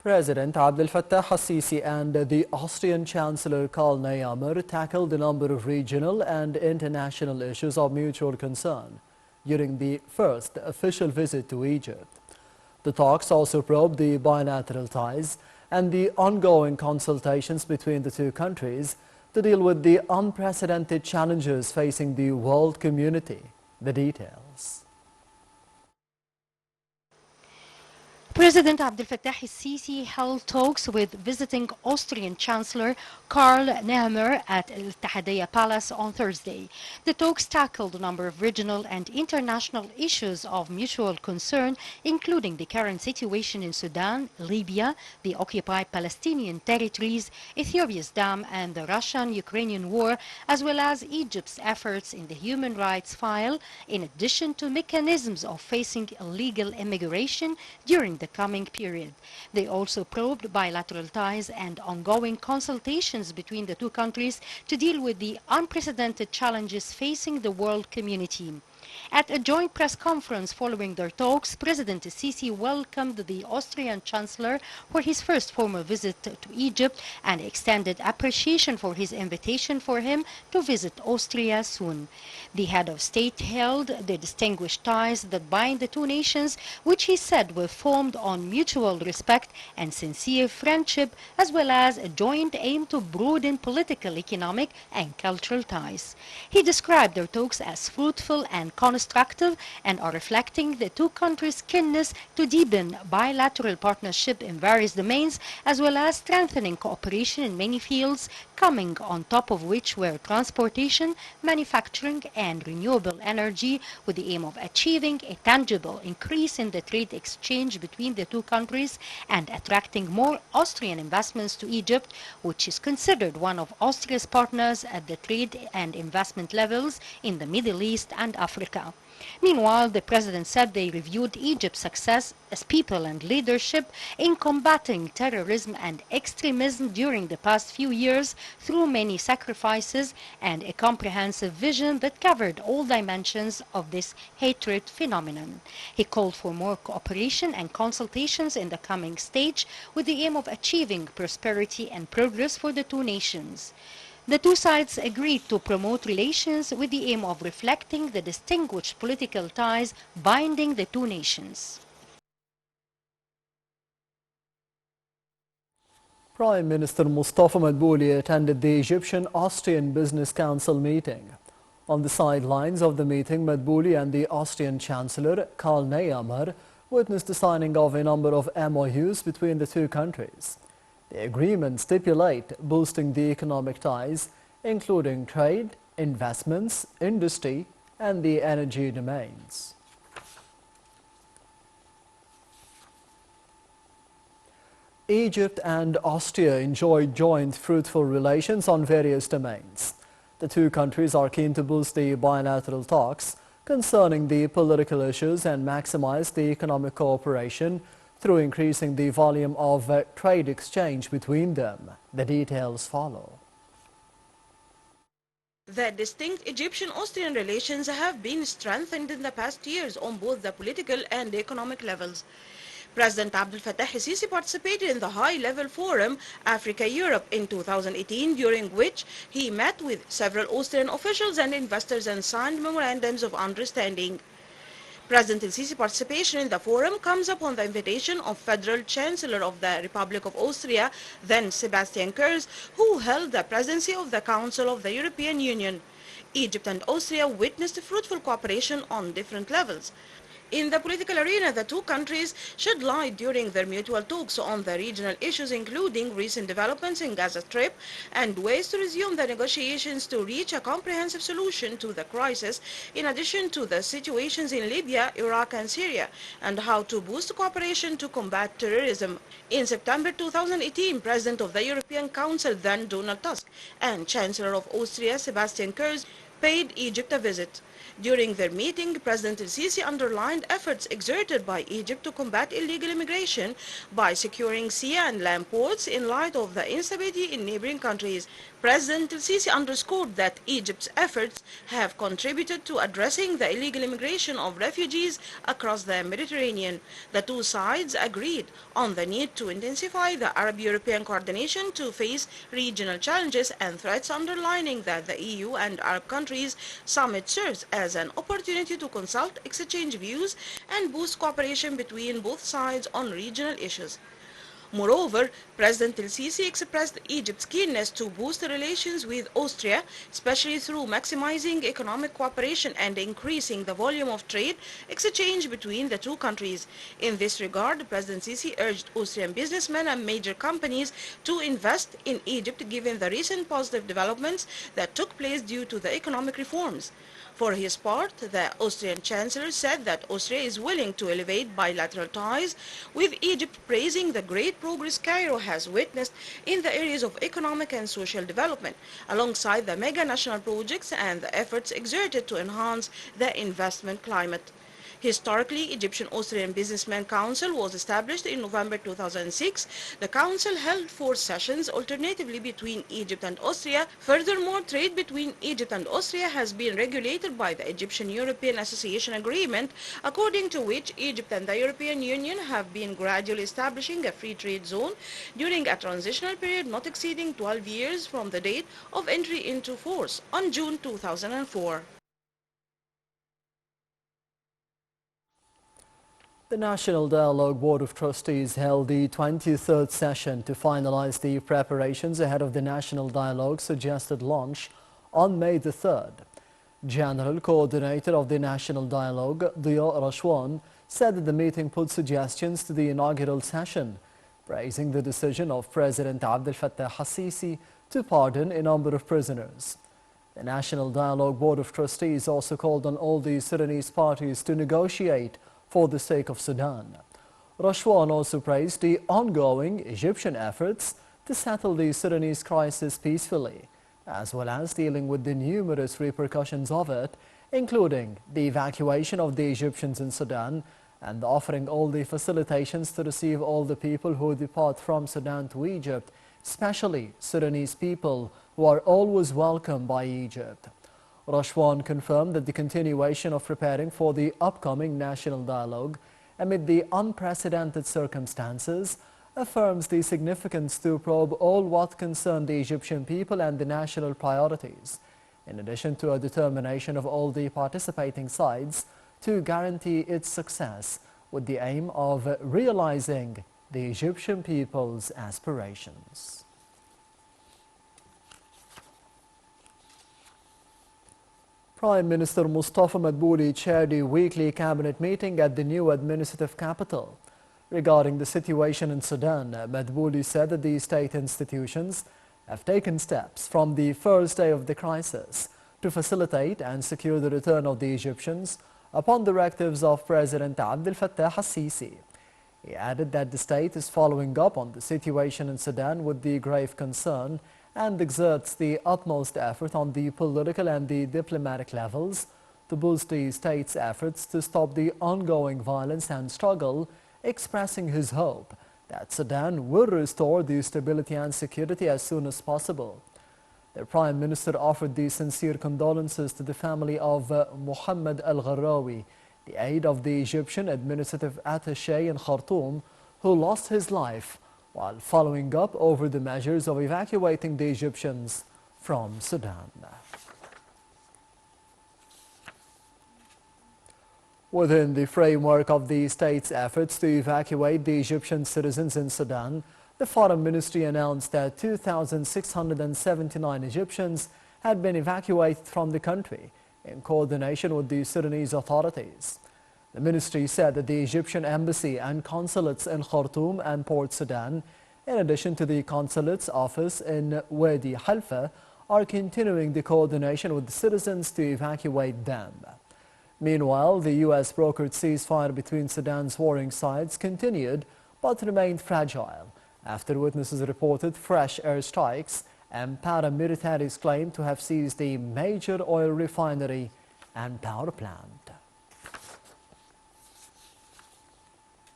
President Abdel Fattah al-Sisi and the Austrian Chancellor Karl Nehammer tackled a number of regional and international issues of mutual concern during the first official visit to Egypt. The talks also probed the bilateral ties and the ongoing consultations between the two countries to deal with the unprecedented challenges facing the world community. The details. President Abdel Fattah al-Sisi held talks with visiting Austrian Chancellor Karl Nehammer at Al Ittihadiyya Palace on Thursday. The talks tackled a number of regional and international issues of mutual concern, including the current situation in Sudan, Libya, the occupied Palestinian territories, Ethiopia's dam, and the Russian-Ukrainian war, as well as Egypt's efforts in the human rights file, in addition to mechanisms of facing illegal immigration during the coming period. They also probed bilateral ties and ongoing consultations between the two countries to deal with the unprecedented challenges facing the world community. At a joint press conference following their talks, President Sisi welcomed the Austrian Chancellor for his first formal visit to Egypt and extended appreciation for his invitation for him to visit Austria soon. The head of state hailed the distinguished ties that bind the two nations, which he said were formed on mutual respect and sincere friendship, as well as a joint aim to broaden political, economic, and cultural ties. He described their talks as fruitful and constructive and are reflecting the two countries' keenness to deepen bilateral partnership in various domains, as well as strengthening cooperation in many fields, coming on top of which were transportation, manufacturing, and renewable energy, with the aim of achieving a tangible increase in the trade exchange between the two countries and attracting more Austrian investments to Egypt, which is considered one of Austria's partners at the trade and investment levels in the Middle East and Africa. Meanwhile, the president said they reviewed Egypt's success as people and leadership in combating terrorism and extremism during the past few years through many sacrifices and a comprehensive vision that covered all dimensions of this hatred phenomenon. He called for more cooperation and consultations in the coming stage with the aim of achieving prosperity and progress for the two nations. The two sides agreed to promote relations with the aim of reflecting the distinguished political ties binding the two nations. Prime Minister Mustafa Madbouli attended the Egyptian-Austrian Business Council meeting. On the sidelines of the meeting, Madbouli and the Austrian Chancellor Karl Nehammer witnessed the signing of a number of MOUs between the two countries. The agreements stipulate boosting the economic ties, including trade, investments, industry, and the energy domains. Egypt and Austria enjoy joint fruitful relations on various domains. The two countries are keen to boost the bilateral talks concerning the political issues and maximize the economic cooperation through increasing the volume of trade exchange between them. The details follow. The distinct Egyptian-Austrian relations have been strengthened in the past years on both the political and economic levels. President Abdel Fattah al-Sisi participated in the high-level forum Africa-Europe in 2018, during which he met with several Austrian officials and investors and signed memorandums of understanding. President al-Sisi's participation in the forum comes upon the invitation of Federal Chancellor of the Republic of Austria, then Sebastian Kurz, who held the presidency of the Council of the European Union. Egypt and Austria witnessed fruitful cooperation on different levels. In the political arena, the two countries shed light during their mutual talks on the regional issues, including recent developments in Gaza Strip and ways to resume the negotiations to reach a comprehensive solution to the crisis, in addition to the situations in Libya, Iraq, and Syria, and how to boost cooperation to combat terrorism. In September 2018, President of the European Council, then Donald Tusk, and Chancellor of Austria, Sebastian Kurz, paid Egypt a visit. During their meeting, President el-Sisi underlined efforts exerted by Egypt to combat illegal immigration by securing sea and land ports in light of the instability in neighboring countries. President el-Sisi underscored that Egypt's efforts have contributed to addressing the illegal immigration of refugees across the Mediterranean. The two sides agreed on the need to intensify the Arab-European coordination to face regional challenges and threats, underlining that the EU and Arab countries summit serves as an opportunity to consult, exchange views, and boost cooperation between both sides on regional issues. Moreover, President el-Sisi expressed Egypt's keenness to boost relations with Austria, especially through maximizing economic cooperation and increasing the volume of trade exchange between the two countries. In this regard, President Sisi urged Austrian businessmen and major companies to invest in Egypt given the recent positive developments that took place due to the economic reforms. For his part, the Austrian Chancellor said that Austria is willing to elevate bilateral ties with Egypt, praising the great progress Cairo has witnessed in the areas of economic and social development, alongside the mega-national projects and the efforts exerted to enhance the investment climate. Historically, Egyptian-Austrian Businessmen Council was established in November 2006. The council held 4 sessions alternatively between Egypt and Austria. Furthermore, trade between Egypt and Austria has been regulated by the Egyptian-European Association Agreement, according to which Egypt and the European Union have been gradually establishing a free trade zone during a transitional period not exceeding 12 years from the date of entry into force on June 2004. The National Dialogue Board of Trustees held the 23rd session to finalize the preparations ahead of the National Dialogue suggested launch on May the 3rd. General Coordinator of the National Dialogue, Diya Rashwan, said that the meeting put suggestions to the inaugural session, praising the decision of President Abdel Fattah al-Sisi to pardon a number of prisoners. The National Dialogue Board of Trustees also called on all the Sudanese parties to negotiate for the sake of Sudan. Rashwan also praised the ongoing Egyptian efforts to settle the Sudanese crisis peacefully, as well as dealing with the numerous repercussions of it, including the evacuation of the Egyptians in Sudan and offering all the facilitations to receive all the people who depart from Sudan to Egypt, especially Sudanese people who are always welcome by Egypt. Rashwan confirmed that the continuation of preparing for the upcoming national dialogue amid the unprecedented circumstances affirms the significance to probe all what concern the Egyptian people and the national priorities, in addition to a determination of all the participating sides to guarantee its success with the aim of realizing the Egyptian people's aspirations. Prime Minister Mustafa Madbouli chaired a weekly cabinet meeting at the new administrative capital. Regarding the situation in Sudan, Madbouli said that the state institutions have taken steps from the first day of the crisis to facilitate and secure the return of the Egyptians upon directives of President Abdel Fattah al-Sisi. He added that the state is following up on the situation in Sudan with the grave concern and exerts the utmost effort on the political and the diplomatic levels to boost the state's efforts to stop the ongoing violence and struggle, expressing his hope that Sudan will restore the stability and security as soon as possible. The Prime Minister offered the sincere condolences to the family of Mohammed al-Gharrawi, the aide of the Egyptian administrative attaché in Khartoum, who lost his life while following up over the measures of evacuating the Egyptians from Sudan. Within the framework of the state's efforts to evacuate the Egyptian citizens in Sudan, the Foreign Ministry announced that 2,679 Egyptians had been evacuated from the country in coordination with the Sudanese authorities. The ministry said that the Egyptian embassy and consulates in Khartoum and Port Sudan, in addition to the consulate's office in Wadi Halfa, are continuing the coordination with the citizens to evacuate them. Meanwhile, the U.S. brokered ceasefire between Sudan's warring sides continued but remained fragile after witnesses reported fresh airstrikes and paramilitaries claimed to have seized a major oil refinery and power plan.